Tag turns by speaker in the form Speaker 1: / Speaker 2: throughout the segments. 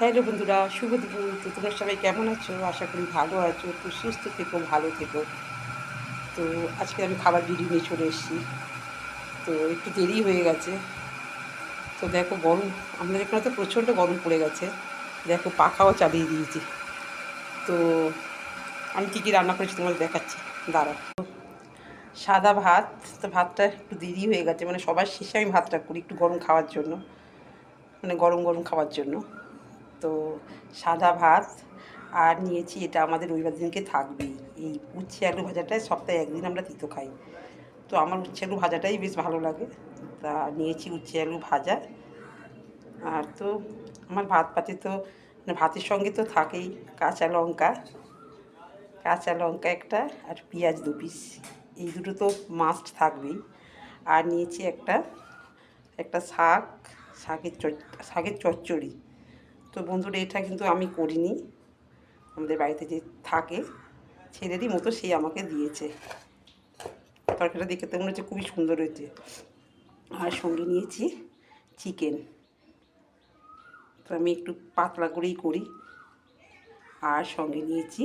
Speaker 1: Hello বন্ধুরা, শুভ দুপুর। তো তোমরা সবাই কেমন আছো? আশা করি ভালো আছো, একটু সুস্থ থেকো, ভালো থেকো। তো আজকে আমি খাবার ভিডিও নিয়ে চলে এসেছি। তো একটু দেরি হয়ে গেছে। তো দেখো গরম, আমাদের এখানে তো প্রচণ্ড গরম পড়ে গেছে। দেখো পাখাও চালিয়ে দিয়েছি। তো আমি কী কী রান্না করেছি তোমাদের দেখাচ্ছি, দাঁড়াও। সাদা ভাত। তো ভাতটা একটু দেরি হয়ে গেছে, মানে সবার শেষে আমি ভাতটা করি একটু গরম খাওয়ার জন্য, মানে গরম গরম খাওয়ার জন্য। তো সাদা ভাত আর নিয়েছি, এটা আমাদের রবিবার দিনকে থাকবেই, এই উচ্ছে আলু ভাজাটাই সপ্তাহে একদিন আমরা তিতো খাই। তো আমার উচ্ছে আলু ভাজাটাই বেশ ভালো লাগে। তা নিয়েছি উচ্ছে আলু ভাজা। আর তো আমার ভাত পাতে তো মানে ভাতের সঙ্গে তো থাকেই কাঁচা লঙ্কা, কাঁচা লঙ্কা একটা আর পেঁয়াজ 2 পিস, এই দুটো তো মাস্ট থাকবেই। আর নিয়েছি একটা একটা শাক, শাকের চচ্চড়ি। তো বন্ধুরা এটা কিন্তু আমি করিনি, আমাদের বাড়িতে যে থাকে ছেলেরই মতো সেই আমাকে দিয়েছে। তরকারিটা দেখে তো মনে হচ্ছে খুবই সুন্দর হয়েছে। আর সঙ্গে নিয়েছি চিকেন। তো আমি একটু পাতলা করেই করি। আর সঙ্গে নিয়েছি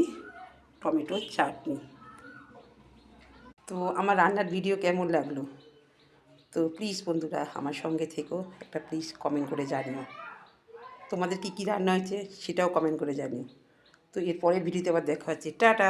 Speaker 1: টমেটোর চাটনি। তো আমার রান্নার ভিডিও কেমন লাগলো? তো প্লিজ বন্ধুরা আমার সঙ্গে থেকো, একটা প্লিজ কমেন্ট করে জানিও। তোমাদের কী কী রান্না হয়েছে সেটাও কমেন্ট করে জানিও। তো এর পরের ভিডিওতে আবার দেখা হচ্ছে। টাটা।